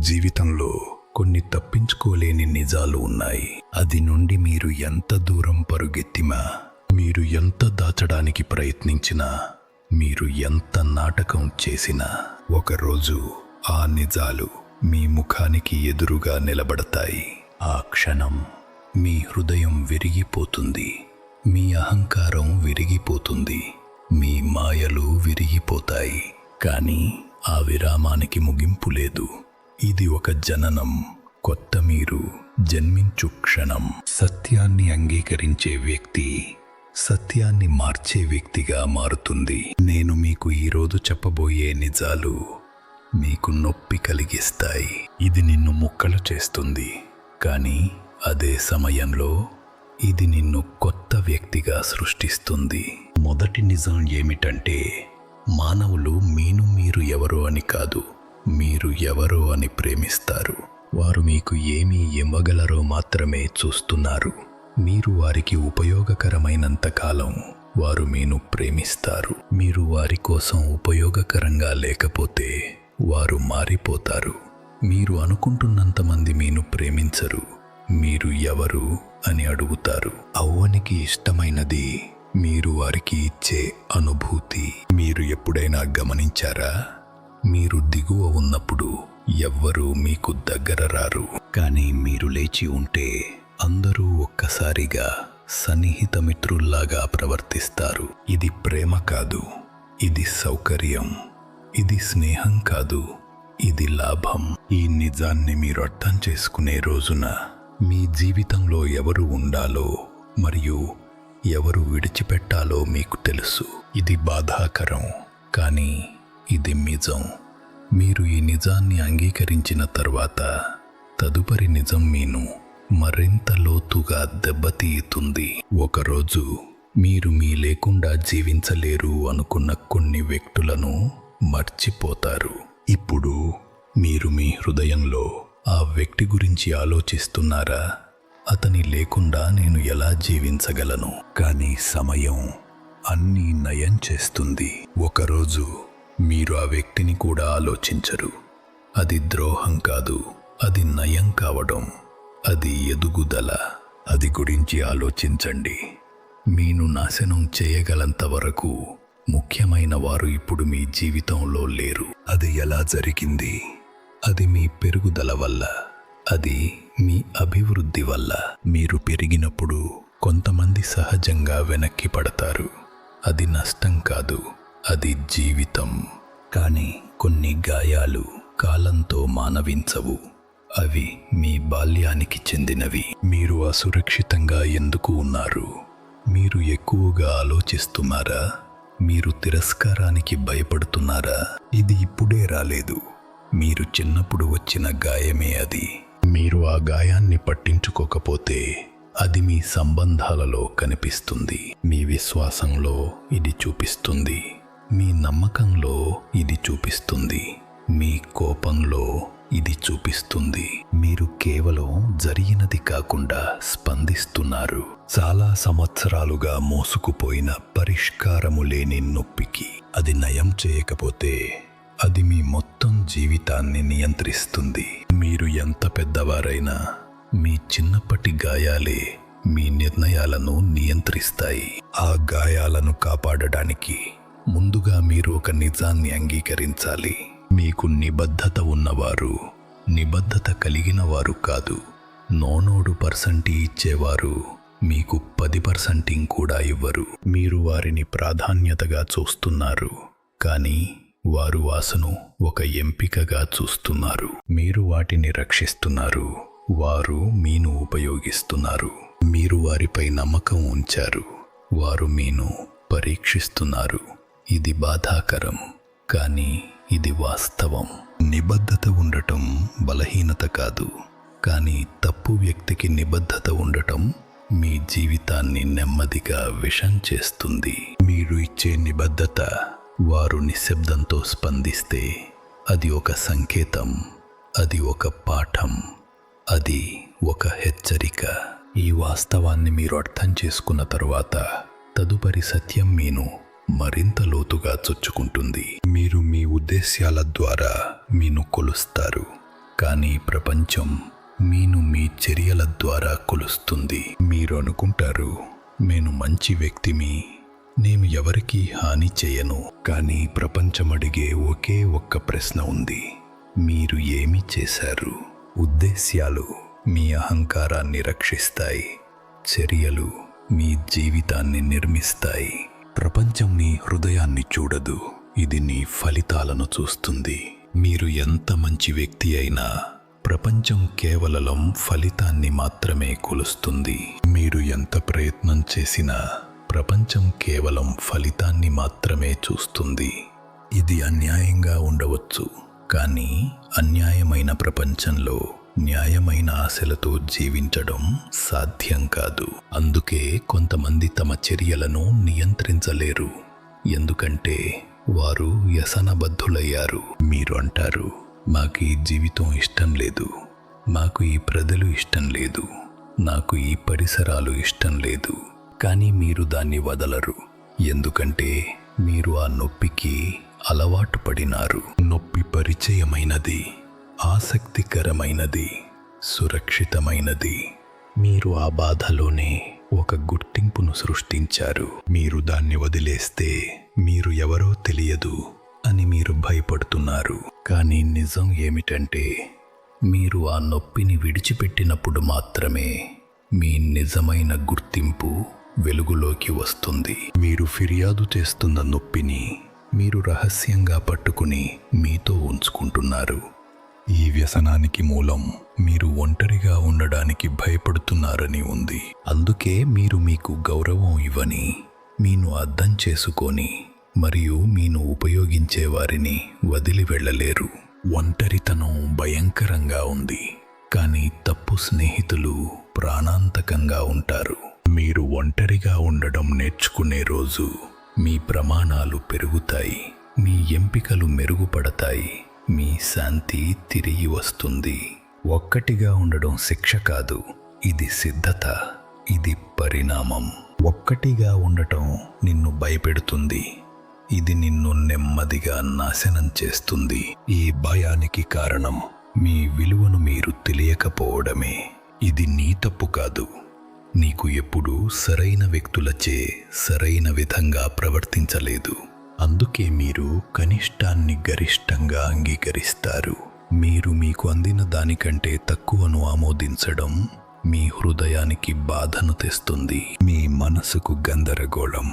జీవితంలో కొన్ని తప్పించుకోలేని నిజాలు ఉన్నాయి. అది నుండి మీరు ఎంత దూరం పరుగెత్తినా, మీరు ఎంత దాచడానికి ప్రయత్నించినా, మీరు ఎంత నాటకం చేసినా, ఒకరోజు ఆ నిజాలు మీ ముఖానికి ఎదురుగా నిలబడతాయి. ఆ క్షణం మీ హృదయం విరిగిపోతుంది, మీ అహంకారం విరిగిపోతుంది, మీ మాయలు విరిగిపోతాయి. కానీ ఆ విరామానికి ముగింపు లేదు. ఇది ఒక జననం, కొత్త మీరు జన్మించు క్షణం. సత్యాన్ని అంగీకరించే వ్యక్తి సత్యాన్ని మార్చే వ్యక్తిగా మారుతుంది. నేను మీకు ఈరోజు చెప్పబోయే నిజాలు మీకు నొప్పి కలిగిస్తాయి. ఇది నిన్ను ముక్కలు చేస్తుంది, కానీ అదే సమయంలో ఇది నిన్ను కొత్త వ్యక్తిగా సృష్టిస్తుంది. మొదటి నిజం ఏమిటంటే, మానవులు మీరు ఎవరో అని కాదు, మీరు ఎవరో అని ప్రేమిస్తారు. వారు మీకు ఏమి ఇవ్వగలరో మాత్రమే చూస్తున్నారు. మీరు వారికి ఉపయోగకరమైనంత కాలం వారు మీను ప్రేమిస్తారు. మీరు వారి కోసం ఉపయోగకరంగా లేకపోతే వారు మారిపోతారు. మీరు అనుకుంటున్నంతమంది మీను ప్రేమించరు. మీరు ఎవరు అని అడుగుతారు. అవ్వనికి ఇష్టమైనది మీరు వారికి ఇచ్చే అనుభూతి. మీరు ఎప్పుడైనా గమనించారా? మీరు దిగువ ఉన్నప్పుడు ఎవ్వరూ మీకు దగ్గర రారు. కానీ మీరు లేచి ఉంటే అందరూ ఒక్కసారిగా సన్నిహిత మిత్రుల్లాగా ప్రవర్తిస్తారు. ఇది ప్రేమ కాదు, ఇది సౌకర్యం. ఇది స్నేహం కాదు, ఇది లాభం. ఈ నిజాన్ని మీరు అర్థం చేసుకునే రోజున మీ జీవితంలో ఎవరు ఉండాలో మరియు ఎవరు విడిచిపెట్టాలో మీకు తెలుసు. ఇది బాధాకరం, కానీ ఇది నిజం. మీరు ఈ నిజాన్ని అంగీకరించిన తర్వాత తదుపరి నిజం మీను మరింత లోతుగా దెబ్బతీయుతుంది. ఒకరోజు మీరు మీ లేకుండా జీవించలేరు అనుకున్న కొన్ని వ్యక్తులను మర్చిపోతారు. ఇప్పుడు మీరు మీ హృదయంలో ఆ వ్యక్తి గురించి ఆలోచిస్తున్నారా? అతని లేకుండా నేను ఎలా జీవించగలను? కానీ సమయం అన్నీ నయం చేస్తుంది. ఒకరోజు మీరు ఆ వ్యక్తిని కూడా ఆలోచించరు. అది ద్రోహం కాదు, అది నయం కావడం, అది ఎదుగుదల. అది గురించి ఆలోచించండి. మీను నాశనం చేయగలంత వరకు ముఖ్యమైన వారు ఇప్పుడు మీ జీవితంలో లేరు. అది ఎలా జరిగింది? అది మీ పెరుగుదల వల్ల, అది మీ అభివృద్ధి వల్ల. మీరు పెరిగినప్పుడు కొంతమంది సహజంగా వెనక్కి పడతారు. అది నష్టం కాదు, అది జీవితం. కానీ కొన్ని గాయాలు కాలంతో మానవించవు. అవి మీ బాల్యానికి చెందినవి. మీరు అసురక్షితంగా ఎందుకు ఉన్నారు? మీరు ఎక్కువగా ఆలోచిస్తున్నారా? మీరు తిరస్కారానికి భయపడుతున్నారా? ఇది ఇప్పుడే రాలేదు. మీరు చిన్నప్పుడు వచ్చిన గాయమే అది. మీరు ఆ గాయాన్ని పట్టించుకోకపోతే అది మీ సంబంధాలలో కనిపిస్తుంది. మీ విశ్వాసంలో ఇది చూపిస్తుంది. మీ నమ్మకంలో ఇది చూపిస్తుంది. మీ కోపంలో ఇది చూపిస్తుంది. మీరు కేవలం జరిగినది కాకుండా స్పందిస్తున్నారు. చాలా సంవత్సరాలుగా మోసుకుపోయిన పరిష్కారము లేని నొప్పికి అది నయం చేయకపోతే అది మీ మొత్తం జీవితాన్ని నియంత్రిస్తుంది. మీరు ఎంత పెద్దవారైనా మీ చిన్నప్పటి గాయాలే మీ నిర్ణయాలను నియంత్రిస్తాయి. ఆ గాయాలను కాపాడడానికి ముందుగా మీరు ఒక నిజాన్ని అంగీకరించాలి. మీకు నిబద్ధత ఉన్నవారు నిబద్ధత కలిగిన వారు కాదు. నోనోడు % ఇచ్చేవారు మీకు 10% కూడా ఇవ్వరు. మీరు వారిని ప్రాధాన్యతగా చూస్తున్నారు, కానీ వారు వాసును ఒక ఎంపికగా చూస్తున్నారు. మీరు వాటిని రక్షిస్తున్నారు, వారు మీను ఉపయోగిస్తున్నారు. మీరు వారిపై నమ్మకం ఉంచారు, వారు మీను పరీక్షిస్తున్నారు. ఇది బాధాకరం, కానీ ఇది వాస్తవం. నిబద్ధత ఉండటం బలహీనత కాదు, కానీ తప్పు వ్యక్తికి నిబద్ధత ఉండటం మీ జీవితాన్ని నెమ్మదిగా విషం చేస్తుంది. మీరు ఇచ్చే నిబద్ధత వారు నిశ్శబ్దంతో స్పందిస్తే అది ఒక సంకేతం, అది ఒక పాఠం, అది ఒక హెచ్చరిక. ఈ వాస్తవాన్ని మీరు అర్థం చేసుకున్న తరువాత తదుపరి సత్యం మీను మరింత లోతుగా చొచ్చుకుంటుంది. మీరు మీ ఉద్దేశ్యాల ద్వారా మీను కొలుస్తారు, కానీ ప్రపంచం మీను మీ చర్యల ద్వారా కొలుస్తుంది. మీరు అనుకుంటారు, నేను మంచి వ్యక్తిమి, నేను ఎవరికీ హాని చేయను. కానీ ప్రపంచం అడిగే ఒకే ఒక్క ప్రశ్న ఉంది: మీరు ఏమి చేశారు? ఉద్దేశ్యాలు మీ అహంకారాన్ని రక్షిస్తాయి, చర్యలు మీ జీవితాన్ని నిర్మిస్తాయి. ప్రపంచం నీ హృదయాన్ని చూడదు, ఇది నీ ఫలితాలను చూస్తుంది. మీరు ఎంత మంచి వ్యక్తి అయినా ప్రపంచం కేవలం ఫలితాన్ని మాత్రమే కొలుస్తుంది. మీరు ఎంత ప్రయత్నం చేసినా ప్రపంచం కేవలం ఫలితాన్ని మాత్రమే చూస్తుంది. ఇది అన్యాయంగా ఉండవచ్చు, కానీ అన్యాయమైన ప్రపంచంలో న్యాయమైన ఆశలతో జీవించడం సాధ్యం కాదు. అందుకే కొంతమంది తమ చర్యలను నియంత్రించలేరు, ఎందుకంటే వారు వ్యసనబద్ధులయ్యారు. మీరు అంటారు, మాకు ఈ జీవితం ఇష్టం లేదు, మాకు ఈ ప్రజలు ఇష్టం లేదు, నాకు ఈ పరిసరాలు ఇష్టం లేదు. కానీ మీరు దాన్ని వదలరు, ఎందుకంటే మీరు ఆ నొప్పికి అలవాటు పడినారు. నొప్పి పరిచయమైనది, ఆసక్తికరమైనది, సురక్షితమైనది. మీరు ఆ బాధలోనే ఒక గుర్తింపును సృష్టించారు. మీరు దాన్ని వదిలేస్తే మీరు ఎవరో తెలియదు అని మీరు భయపడుతున్నారు. కానీ నిజం ఏమిటంటే, మీరు ఆ నొప్పిని విడిచిపెట్టినప్పుడు మాత్రమే మీ నిజమైన గుర్తింపు వెలుగులోకి వస్తుంది. మీరు ఫిర్యాదు చేస్తున్న నొప్పిని మీరు రహస్యంగా పట్టుకుని మీతో ఉంచుకుంటున్నారు. ఈ వ్యసనానికి మూలం మీరు ఒంటరిగా ఉండడానికి భయపడుతున్నారని ఉంది. అందుకే మీరు మీకు గౌరవం ఇవ్వని, మీను అర్థం చేసుకొని మరియు మీను ఉపయోగించే వారిని వదిలి వెళ్ళలేరు. ఒంటరితనం భయంకరంగా ఉంది, కానీ తప్పు స్నేహితులు ప్రాణాంతకంగా ఉంటారు. మీరు ఒంటరిగా ఉండడం నేర్చుకునే రోజు మీ ప్రమాణాలు పెరుగుతాయి, మీ ఎంపికలు మెరుగుపడతాయి, మీ శాంతి తిరిగి వస్తుంది. ఒక్కటిగా ఉండడం శిక్ష కాదు, ఇది సిద్ధత, ఇది పరిణామం. ఒక్కటిగా ఉండటం నిన్ను భయపెడుతుంది, ఇది నిన్ను నెమ్మదిగా నాశనం చేస్తుంది. ఈ భయానికి కారణం మీ విలువను మీరు తెలియకపోవడమే. ఇది నీ తప్పు కాదు, నీకు ఎప్పుడూ సరైన వ్యక్తులచే సరైన విధంగా ప్రవర్తించలేదు. అందుకే మీరు కనిష్టాన్ని గరిష్టంగా అంగీకరిస్తారు. మీరు మీకు అందిన దానికంటే తక్కువను ఆమోదించడం మీ హృదయానికి బాధను తెస్తుంది, మీ మనసుకు గందరగోళం,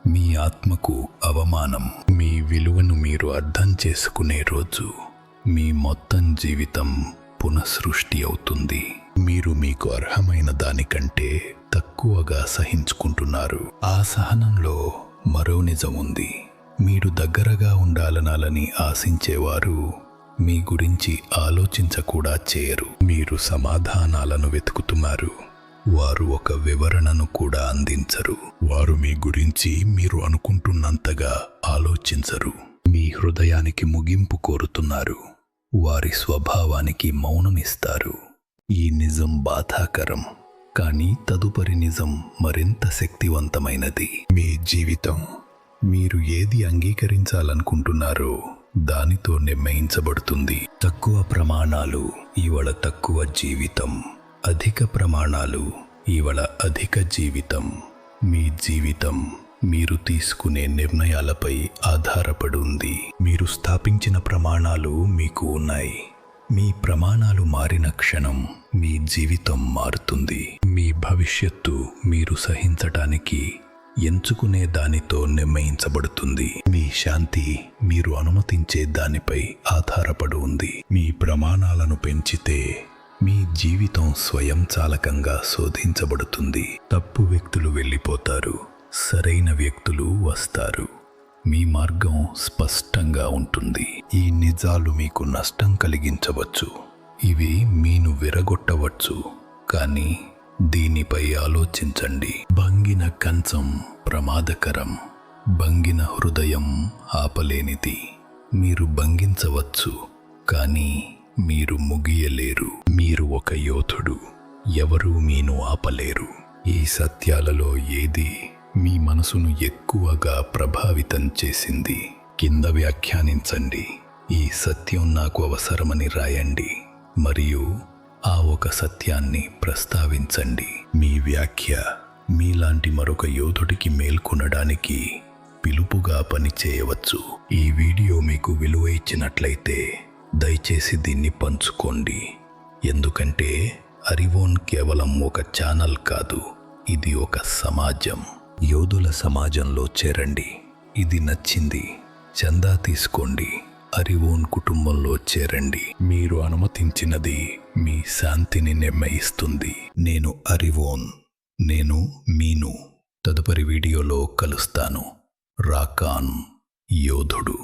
మీ ఆత్మకు అవమానం. మీ విలువను మీరు అర్థం చేసుకునే రోజు మీ మొత్తం జీవితం పునఃసృష్టి అవుతుంది. మీరు మీకు అర్హమైన దానికంటే తక్కువగా సహించుకుంటున్నారు. ఆ సహనంలో మరో నిజం ఉంది. మీరు దగ్గరగా ఉండాలనాలని ఆశించేవారు మీ గురించి ఆలోచించకూడా చేయరు. మీరు సమాధానాలను వెతుకుతున్నారు, వారు ఒక వివరణను కూడా అందించరు. వారు మీ గురించి మీరు అనుకుంటున్నంతగా ఆలోచించరు. మీ హృదయానికి ముగింపు కోరుతున్నారు, వారి స్వభావానికి మౌనమిస్తారు. ఈ నిజం బాధాకరం, కానీ తదుపరి నిజం మరింత శక్తివంతమైనది. మీ జీవితం మీరు ఏది అంగీకరించాలనుకుంటున్నారో దానితో నిర్ణయించబడుతుంది. తక్కువ ప్రమాణాలు ఇవాళ తక్కువ జీవితం, అధిక ప్రమాణాలు ఇవాళ అధిక జీవితం. మీ జీవితం మీరు తీసుకునే నిర్ణయాలపై ఆధారపడి ఉంది. మీరు స్థాపించిన ప్రమాణాలు మీకు ఉన్నాయి. మీ ప్రమాణాలు మారిన క్షణం మీ జీవితం మారుతుంది. మీ భవిష్యత్తు మీరు సహించటానికి ఎంచుకునే దానితో నిర్ణయించబడుతుంది. మీ శాంతి మీరు అనుమతించే దానిపై ఆధారపడి ఉంది. మీ ప్రమాణాలను పెంచితే మీ జీవితం స్వయంచాలకంగా శోధించబడుతుంది. తప్పు వ్యక్తులు వెళ్ళిపోతారు, సరైన వ్యక్తులు వస్తారు. మీ మార్గం స్పష్టంగా ఉంటుంది. ఈ నిజాలు మీకు నష్టం కలిగించవచ్చు, ఇవి మీను విరగొట్టవచ్చు, కానీ దీనిపై ఆలోచించండి. భంగిన కంచం ప్రమాదకరం, భంగిన హృదయం ఆపలేనిది. మీరు భంగించవచ్చు, కానీ మీరు ముగియలేరు. మీరు ఒక యోధుడు, ఎవరూ మీను ఆపలేరు. ఈ సత్యాలలో ఏది మీ మనసును ఎక్కువగా ప్రభావితం చేసింది? కింద వ్యాఖ్యానించండి. ఈ సత్యం నాకు అవసరమని రాయండి. మరియు ఆ ఒక సత్యాన్ని ప్రస్తావించండి. మీ వ్యాఖ్య మీలాంటి మరొక యోధుడికి మేల్కొనడానికి పిలుపుగా పనిచేయవచ్చు. ఈ వీడియో మీకు విలువ ఇచ్చినట్లయితే దయచేసి దీన్ని పంచుకోండి. ఎందుకంటే అరివోన్ కేవలం ఒక ఛానల్ కాదు, ఇది ఒక సమాజం. యోధుల సమాజంలో చేరండి. ఇది నచ్చింది, చందా తీసుకోండి. అరివోన్ కుటుంబంలో చేరండి. మీరు అనుమతించినది మీ శాంతిని నిర్ణయిస్తుంది. నేను అరివోన్. నేను మీను. తదుపరి వీడియోలో కలుస్తాను. రాకాన్ యోధుడు.